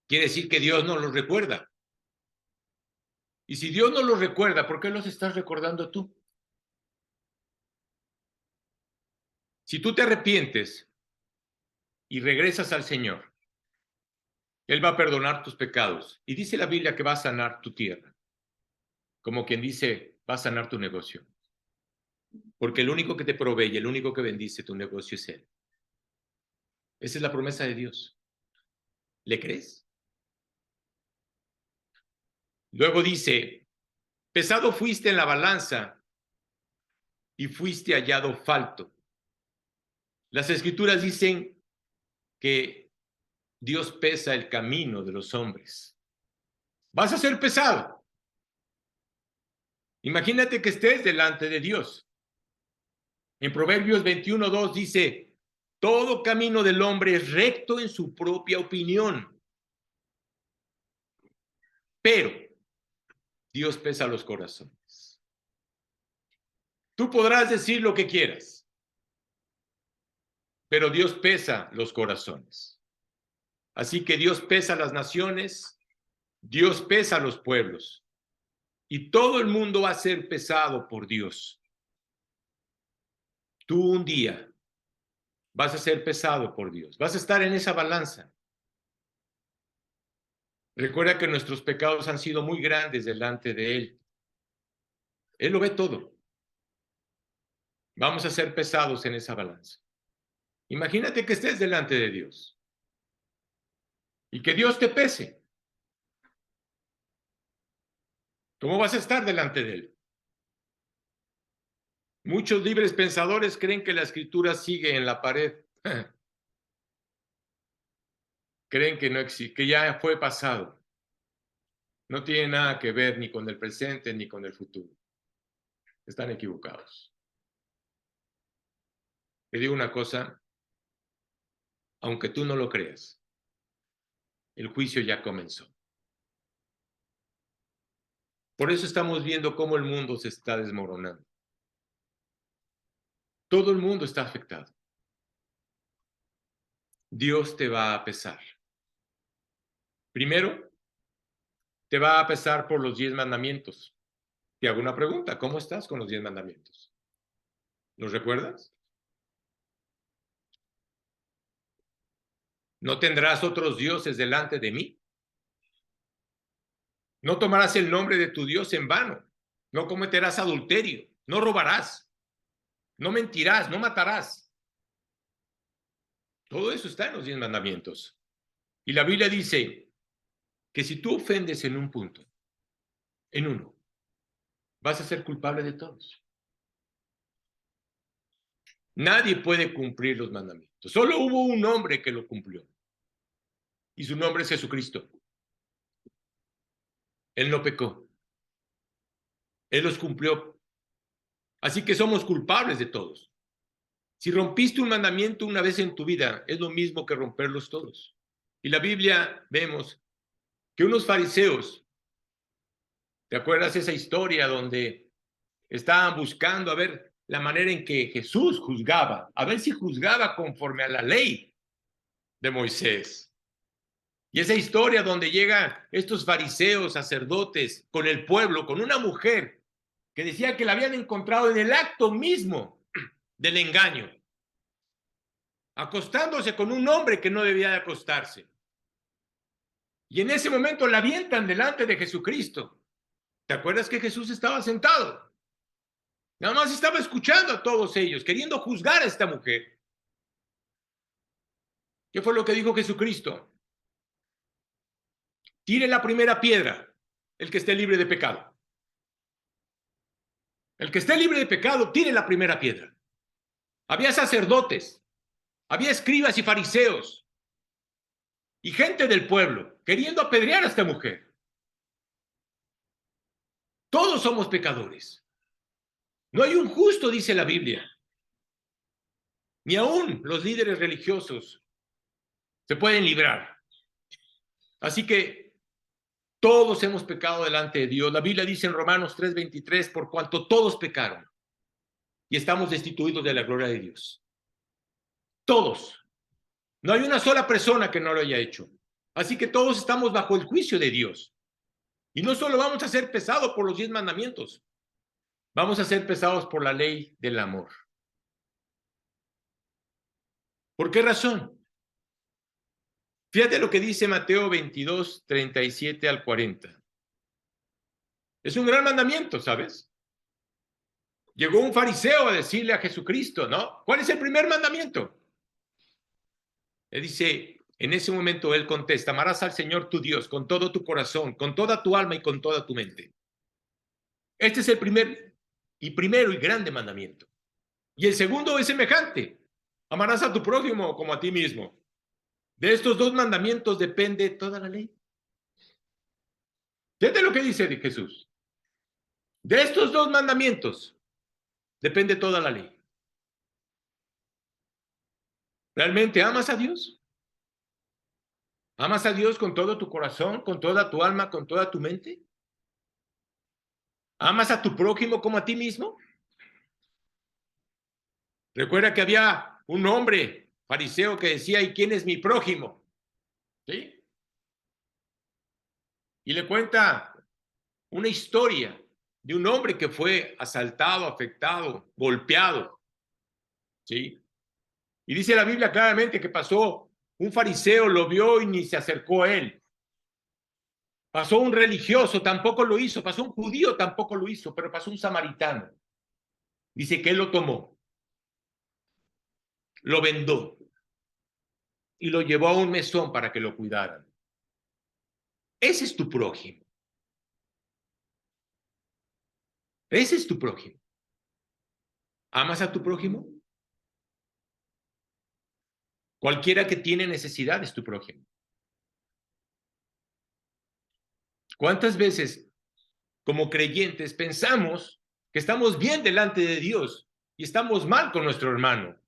S1: Quiere decir que Dios no los recuerda. Y si Dios no los recuerda, ¿por qué los estás recordando tú? Si tú te arrepientes y regresas al Señor, Él va a perdonar tus pecados. Y dice la Biblia que va a sanar tu tierra. Como quien dice, va a sanar tu negocio. Porque el único que te provee y el único que bendice tu negocio es Él. Esa es la promesa de Dios. ¿Le crees? Luego dice, pesado fuiste en la balanza y fuiste hallado falto. Las escrituras dicen que Dios pesa el camino de los hombres. Vas a ser pesado. Imagínate que estés delante de Dios. En Proverbios 21:2 dice, todo camino del hombre es recto en su propia opinión, pero Dios pesa los corazones. Tú podrás decir lo que quieras, pero Dios pesa los corazones. Así que Dios pesa las naciones, Dios pesa los pueblos, y todo el mundo va a ser pesado por Dios. Tú un día vas a ser pesado por Dios, vas a estar en esa balanza. Recuerda que nuestros pecados han sido muy grandes delante de Él. Él lo ve todo. Vamos a ser pesados en esa balanza. Imagínate que estés delante de Dios y que Dios te pese. ¿Cómo vas a estar delante de Él? Muchos libres pensadores creen que la escritura sigue en la pared. creen que no existe, que ya fue pasado. No tiene nada que ver ni con el presente ni con el futuro. Están equivocados. Te digo una cosa, aunque tú no lo creas, el juicio ya comenzó. Por eso estamos viendo cómo el mundo se está desmoronando. Todo el mundo está afectado. Dios te va a pesar. Primero, te va a pesar por los 10 mandamientos. Te hago una pregunta, ¿cómo estás con los 10 mandamientos? ¿Los recuerdas? No tendrás otros dioses delante de mí. No tomarás el nombre de tu Dios en vano. No cometerás adulterio. No robarás. No mentirás. No matarás. Todo eso está en los 10 mandamientos. Y la Biblia dice que si tú ofendes en un punto, en uno, vas a ser culpable de todos. Nadie puede cumplir los mandamientos. Solo hubo un hombre que lo cumplió. Y su nombre es Jesucristo. Él no pecó. Él los cumplió. Así que somos culpables de todos. Si rompiste un mandamiento una vez en tu vida, es lo mismo que romperlos todos. Y la Biblia vemos que unos fariseos, ¿te acuerdas esa historia donde estaban buscando a ver la manera en que Jesús juzgaba, a ver si juzgaba conforme a la ley de Moisés? Y esa historia donde llegan estos fariseos, sacerdotes, con el pueblo, con una mujer que decía que la habían encontrado en el acto mismo del engaño, acostándose con un hombre que no debía de acostarse. Y en ese momento la avientan delante de Jesucristo. ¿Te acuerdas que Jesús estaba sentado? Nada más estaba escuchando a todos ellos, queriendo juzgar a esta mujer. ¿Qué fue lo que dijo Jesucristo? Tire la primera piedra, el que esté libre de pecado. El que esté libre de pecado, tire la primera piedra. Había sacerdotes, había escribas y fariseos y gente del pueblo queriendo apedrear a esta mujer. Todos somos pecadores. No hay un justo, dice la Biblia. Ni aún los líderes religiosos se pueden librar. Así que todos hemos pecado delante de Dios. La Biblia dice en Romanos 3:23, por cuanto todos pecaron y estamos destituidos de la gloria de Dios. Todos. No hay una sola persona que no lo haya hecho. Así que todos estamos bajo el juicio de Dios. Y no solo vamos a ser pesados por los 10 mandamientos, vamos a ser pesados por la ley del amor. ¿Por qué razón? Fíjate lo que dice Mateo 22, 37 al 40. Es un gran mandamiento, ¿sabes? Llegó un fariseo a decirle a Jesucristo, ¿no? ¿Cuál es el primer mandamiento? Le dice, en ese momento él contesta, amarás al Señor tu Dios con todo tu corazón, con toda tu alma y con toda tu mente. Este es el primero y grande mandamiento. Y el segundo es semejante, amarás a tu prójimo como a ti mismo. De estos dos mandamientos depende toda la ley. Fíjate lo que dice Jesús. De estos dos mandamientos depende toda la ley. ¿Realmente amas a Dios? ¿Amas a Dios con todo tu corazón, con toda tu alma, con toda tu mente? ¿Amas a tu prójimo como a ti mismo? Recuerda que había un hombre fariseo que decía, ¿y quién es mi prójimo? ¿Sí? Y le cuenta una historia de un hombre que fue asaltado, afectado, golpeado. ¿Sí? Y dice la Biblia claramente que pasó un fariseo, lo vio y ni se acercó a él. Pasó un religioso, tampoco lo hizo. Pasó un judío, tampoco lo hizo. Pero pasó un samaritano. Dice que él lo tomó, lo vendó y lo llevó a un mesón para que lo cuidaran. Ese es tu prójimo. Ese es tu prójimo. ¿Amas a tu prójimo? Cualquiera que tiene necesidad es tu prójimo. ¿Cuántas veces como creyentes pensamos que estamos bien delante de Dios y estamos mal con nuestro hermano?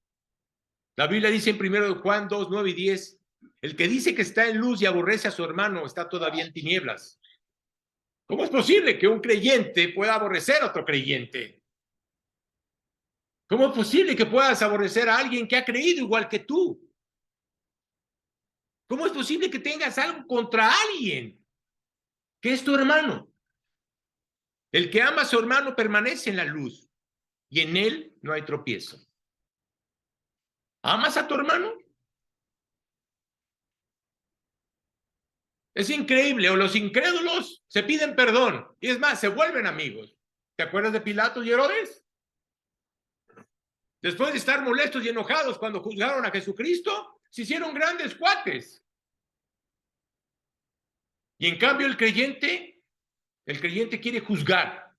S1: La Biblia dice en 1 Juan 2, 9 y 10, el que dice que está en luz y aborrece a su hermano está todavía en tinieblas. ¿Cómo es posible que un creyente pueda aborrecer a otro creyente? ¿Cómo es posible que puedas aborrecer a alguien que ha creído igual que tú? ¿Cómo es posible que tengas algo contra alguien que es tu hermano? El que ama a su hermano permanece en la luz y en él no hay tropiezo. ¿Amas a tu hermano? Es increíble, o los incrédulos se piden perdón y es más, se vuelven amigos. ¿Te acuerdas de Pilato y Herodes? Después de estar molestos y enojados cuando juzgaron a Jesucristo, se hicieron grandes cuates. Y en cambio el creyente quiere juzgar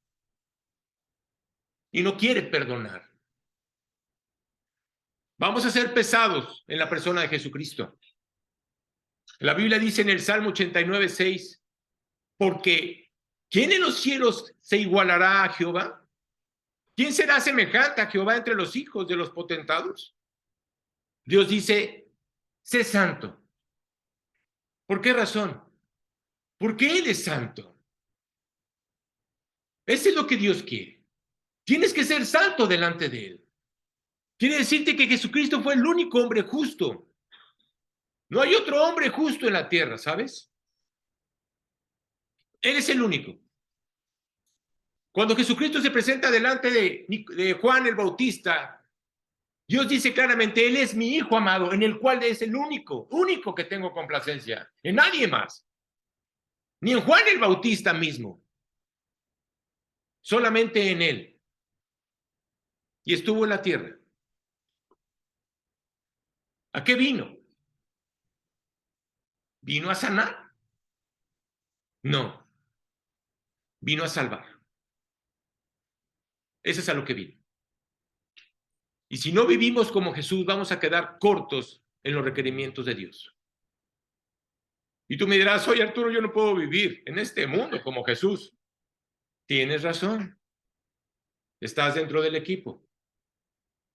S1: y no quiere perdonar. Vamos a ser pesados en la persona de Jesucristo. La Biblia dice en el Salmo 89, 6, porque ¿quién en los cielos se igualará a Jehová? ¿Quién será semejante a Jehová entre los hijos de los potentados? Dios dice, sé santo. ¿Por qué razón? Porque Él es santo. Eso es lo que Dios quiere. Tienes que ser santo delante de Él. Quiere decirte que Jesucristo fue el único hombre justo. No hay otro hombre justo en la tierra, ¿sabes? Él es el único. Cuando Jesucristo se presenta delante de Juan el Bautista, Dios dice claramente, Él es mi Hijo amado, en el cual es el único que tengo complacencia, en nadie más, ni en Juan el Bautista mismo, solamente en Él. Y estuvo en la tierra. ¿A qué vino? ¿Vino a sanar? No, vino a salvar. Eso es a lo que vino. Y si no vivimos como Jesús, vamos a quedar cortos en los requerimientos de Dios. Y tú me dirás, oye Arturo, yo no puedo vivir en este mundo como Jesús. Tienes razón. Estás dentro del equipo.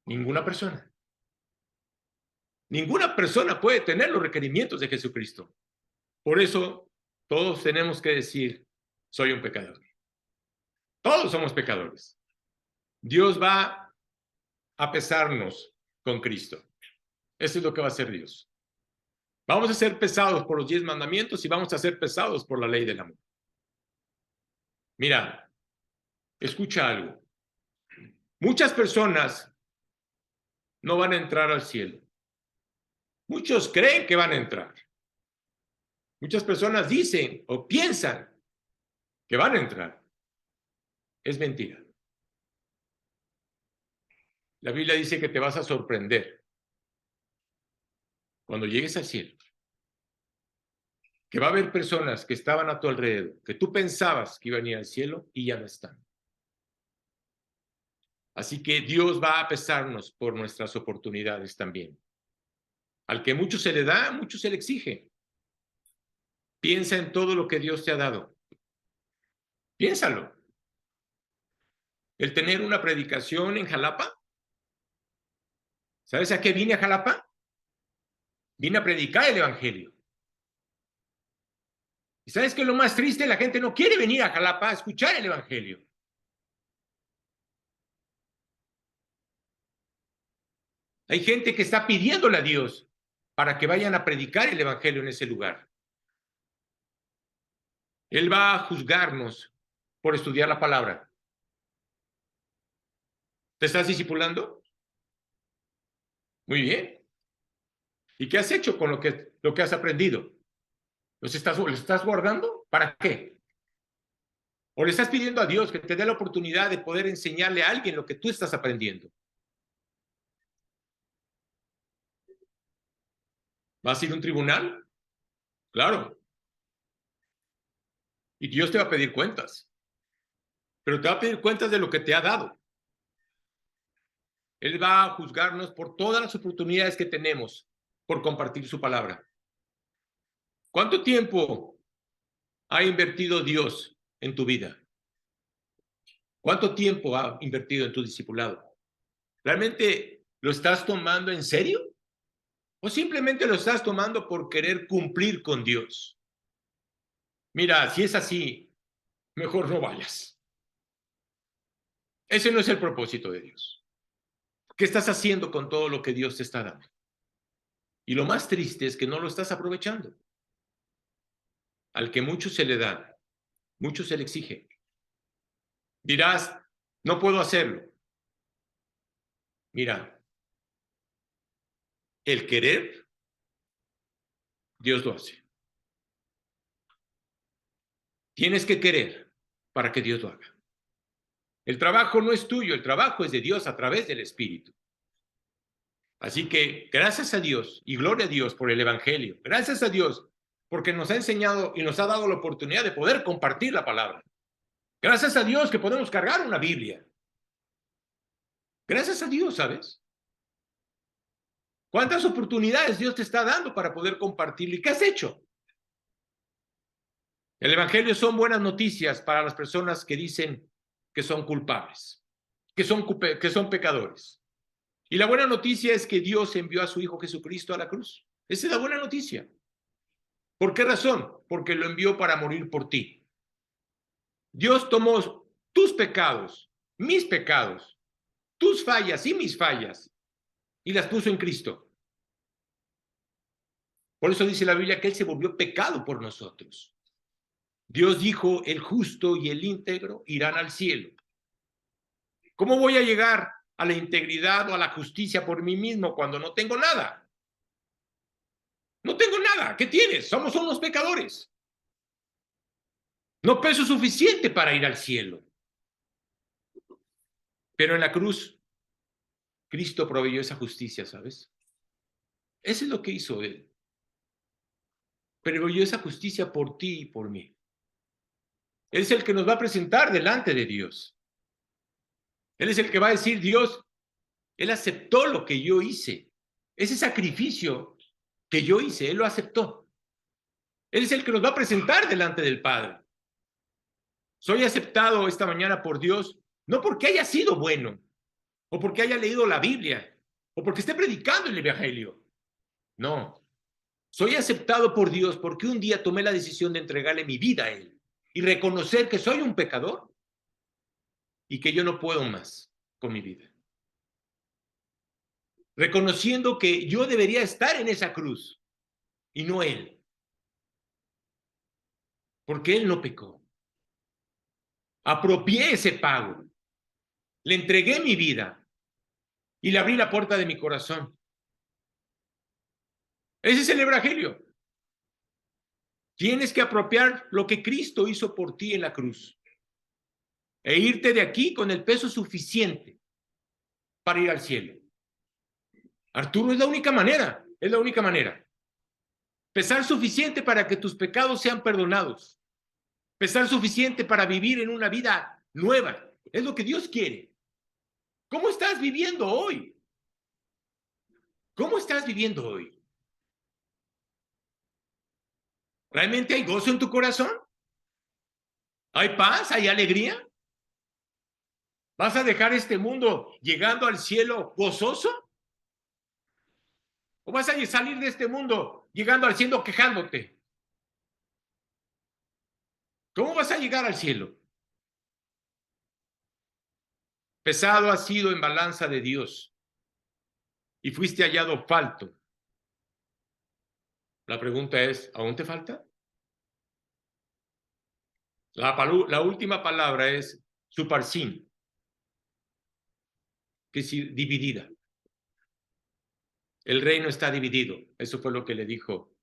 S1: Ninguna persona. Ninguna persona puede tener los requerimientos de Jesucristo. Por eso, todos tenemos que decir, soy un pecador. Todos somos pecadores. Dios va a pesarnos con Cristo. Eso es lo que va a hacer Dios. Vamos a ser pesados por los 10 mandamientos y vamos a ser pesados por la ley del amor. Mira, escucha algo. Muchas personas no van a entrar al cielo. Muchos creen que van a entrar. Muchas personas dicen o piensan que van a entrar. Es mentira. La Biblia dice que te vas a sorprender cuando llegues al cielo. Que va a haber personas que estaban a tu alrededor, que tú pensabas que iban a ir al cielo y ya no están. Así que Dios va a pesarnos por nuestras oportunidades también. Al que mucho se le da, mucho se le exige. Piensa en todo lo que Dios te ha dado. Piénsalo. El tener una predicación en Jalapa. ¿Sabes a qué vine a Jalapa? Vine a predicar el evangelio. ¿Y sabes qué es lo más triste? La gente no quiere venir a Jalapa a escuchar el evangelio. Hay gente que está pidiéndole a Dios para que vayan a predicar el evangelio en ese lugar. Él va a juzgarnos por estudiar la palabra. ¿Te estás discipulando? Muy bien. ¿Y qué has hecho con lo que has aprendido? ¿Lo estás guardando? ¿Para qué? ¿O le estás pidiendo a Dios que te dé la oportunidad de poder enseñarle a alguien lo que tú estás aprendiendo? ¿Vas a ir a un tribunal? Claro. Y Dios te va a pedir cuentas. Pero te va a pedir cuentas de lo que te ha dado. Él va a juzgarnos por todas las oportunidades que tenemos por compartir su palabra. ¿Cuánto tiempo ha invertido Dios en tu vida? ¿Cuánto tiempo ha invertido en tu discipulado? ¿Realmente lo estás tomando en serio? ¿O simplemente lo estás tomando por querer cumplir con Dios? Mira, si es así, mejor no vayas. Ese no es el propósito de Dios. ¿Qué estás haciendo con todo lo que Dios te está dando? Y lo más triste es que no lo estás aprovechando. Al que mucho se le da, mucho se le exige. Dirás, no puedo hacerlo. Mira, el querer, Dios lo hace. Tienes que querer para que Dios lo haga. El trabajo no es tuyo, el trabajo es de Dios a través del Espíritu. Así que gracias a Dios y gloria a Dios por el Evangelio. Gracias a Dios porque nos ha enseñado y nos ha dado la oportunidad de poder compartir la palabra. Gracias a Dios que podemos cargar una Biblia. Gracias a Dios, ¿sabes? ¿Cuántas oportunidades Dios te está dando para poder compartirlo? ¿Y qué has hecho? El Evangelio son buenas noticias para las personas que dicen que son culpables, que son pecadores. Y la buena noticia es que Dios envió a su Hijo Jesucristo a la cruz. Esa es la buena noticia. ¿Por qué razón? Porque lo envió para morir por ti. Dios tomó tus pecados, mis pecados, tus fallas y mis fallas, y las puso en Cristo. Por eso dice la Biblia que Él se volvió pecado por nosotros. Dios dijo, el justo y el íntegro irán al cielo. ¿Cómo voy a llegar a la integridad o a la justicia por mí mismo cuando no tengo nada? No tengo nada. ¿Qué tienes? Somos unos pecadores. No peso suficiente para ir al cielo. Pero en la cruz, Cristo proveyó esa justicia, ¿sabes? Eso es lo que hizo Él. Proveyó esa justicia por ti y por mí. Él es el que nos va a presentar delante de Dios. Él es el que va a decir, Dios, Él aceptó lo que yo hice. Ese sacrificio que yo hice, Él lo aceptó. Él es el que nos va a presentar delante del Padre. Soy aceptado esta mañana por Dios, no porque haya sido bueno, o porque haya leído la Biblia, o porque esté predicando el Evangelio. No. Soy aceptado por Dios porque un día tomé la decisión de entregarle mi vida a Él y reconocer que soy un pecador y que yo no puedo más con mi vida. Reconociendo que yo debería estar en esa cruz y no Él. Porque Él no pecó. Apropié ese pago. Le entregué mi vida y le abrí la puerta de mi corazón. Ese es el Evangelio. Tienes que apropiar lo que Cristo hizo por ti en la cruz e irte de aquí con el peso suficiente para ir al cielo. Arturo, es la única manera, es la única manera. Pesar suficiente para que tus pecados sean perdonados. Pesar suficiente para vivir en una vida nueva. Es lo que Dios quiere. ¿Cómo estás viviendo hoy? ¿Cómo estás viviendo hoy? ¿Realmente hay gozo en tu corazón? ¿Hay paz? ¿Hay alegría? ¿Vas a dejar este mundo llegando al cielo gozoso? ¿O vas a salir de este mundo llegando al cielo quejándote? ¿Cómo vas a llegar al cielo? Pesado has sido en balanza de Dios y fuiste hallado falto. La pregunta es, ¿aún te falta? La última palabra es suparsin, que es dividida. El reino está dividido. Eso fue lo que le dijo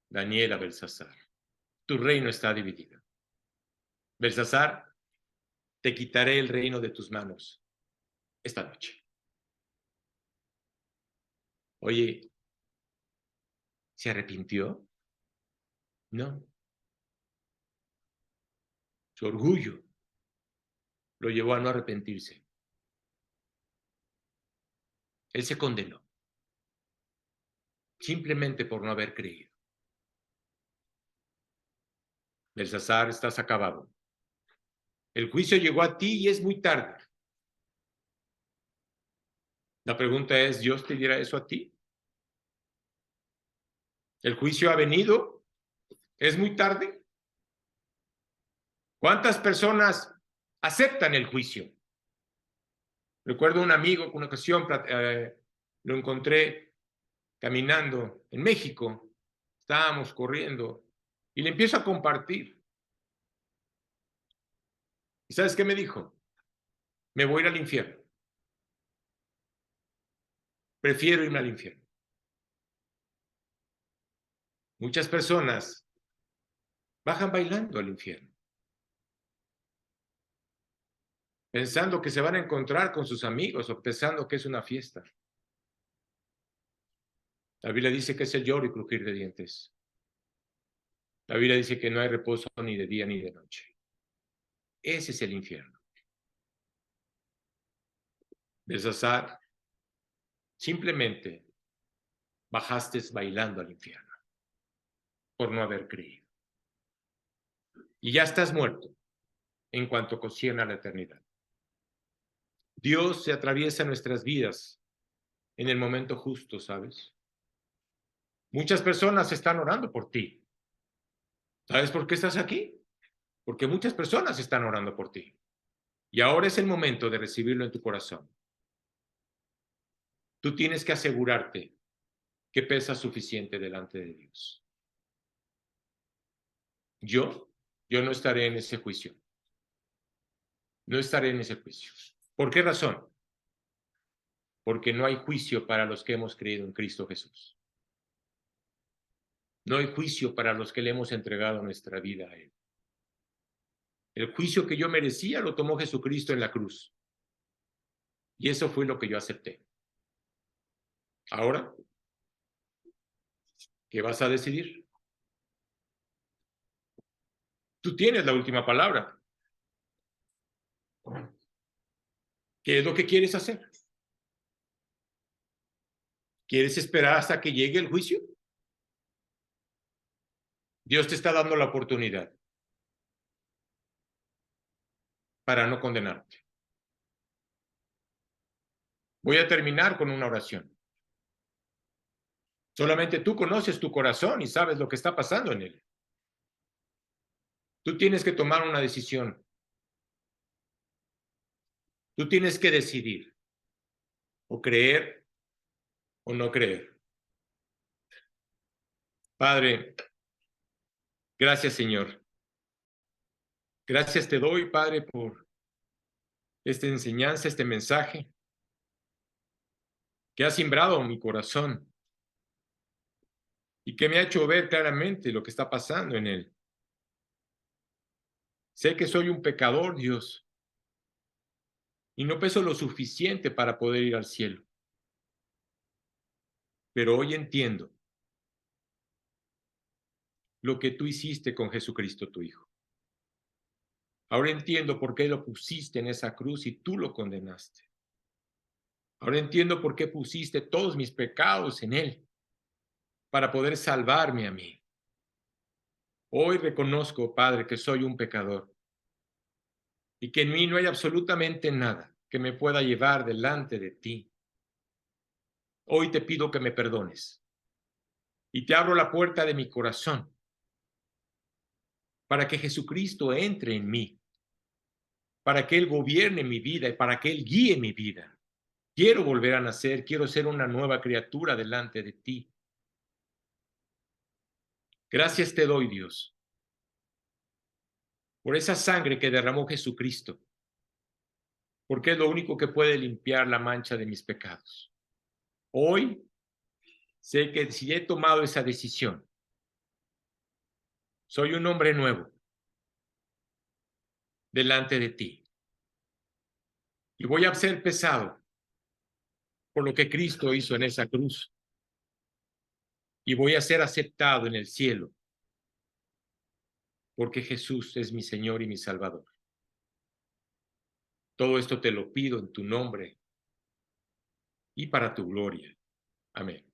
S1: Daniel a Belsasar. Tu reino está dividido. Belsasar, te quitaré el reino de tus manos esta noche. Oye, ¿se arrepintió? No. Su orgullo lo llevó a no arrepentirse. Él se condenó simplemente por no haber creído. Belsasar, estás acabado. El juicio llegó a ti y es muy tarde. La pregunta es, ¿Dios te dirá eso a ti? ¿El juicio ha venido? ¿Es muy tarde? ¿Cuántas personas aceptan el juicio? Recuerdo un amigo que una ocasión lo encontré caminando en México. Estábamos corriendo y le empiezo a compartir. ¿Y sabes qué me dijo? Me voy a ir al infierno. Prefiero irme al infierno. Muchas personas bajan bailando al infierno, pensando que se van a encontrar con sus amigos o pensando que es una fiesta. La Biblia dice que es el lloro y crujir de dientes. La Biblia dice que no hay reposo ni de día ni de noche. Ese es el infierno. Belsasar, simplemente bajaste bailando al infierno por no haber creído. Y ya estás muerto en cuanto concierne a la eternidad. Dios se atraviesa en nuestras vidas en el momento justo, ¿sabes? Muchas personas están orando por ti. ¿Sabes por qué estás aquí? Porque muchas personas están orando por ti. Y ahora es el momento de recibirlo en tu corazón. Tú tienes que asegurarte que pesas suficiente delante de Dios. Yo no estaré en ese juicio. No estaré en ese juicio. ¿Por qué razón? Porque no hay juicio para los que hemos creído en Cristo Jesús. No hay juicio para los que le hemos entregado nuestra vida a Él. El juicio que yo merecía lo tomó Jesucristo en la cruz. Y eso fue lo que yo acepté. Ahora, ¿qué vas a decidir? Tú tienes la última palabra. ¿Qué es lo que quieres hacer? ¿Quieres esperar hasta que llegue el juicio? Dios te está dando la oportunidad para no condenarte. Voy a terminar con una oración. Solamente tú conoces tu corazón y sabes lo que está pasando en él. Tú tienes que tomar una decisión. Tú tienes que decidir o creer o no creer. Padre, gracias, Señor. Gracias te doy, Padre, por esta enseñanza, este mensaje que ha sembrado mi corazón y que me ha hecho ver claramente lo que está pasando en él. Sé que soy un pecador, Dios, y no peso lo suficiente para poder ir al cielo. Pero hoy entiendo lo que tú hiciste con Jesucristo, tu Hijo. Ahora entiendo por qué lo pusiste en esa cruz y tú lo condenaste. Ahora entiendo por qué pusiste todos mis pecados en Él, para poder salvarme a mí. Hoy reconozco, Padre, que soy un pecador y que en mí no hay absolutamente nada que me pueda llevar delante de ti. Hoy te pido que me perdones y te abro la puerta de mi corazón para que Jesucristo entre en mí, para que Él gobierne mi vida y para que Él guíe mi vida. Quiero volver a nacer, quiero ser una nueva criatura delante de ti. Gracias te doy, Dios, por esa sangre que derramó Jesucristo, porque es lo único que puede limpiar la mancha de mis pecados. Hoy sé que si he tomado esa decisión, soy un hombre nuevo delante de ti. Y voy a ser pesado por lo que Cristo hizo en esa cruz. Y voy a ser aceptado en el cielo, porque Jesús es mi Señor y mi Salvador. Todo esto te lo pido en tu nombre y para tu gloria. Amén.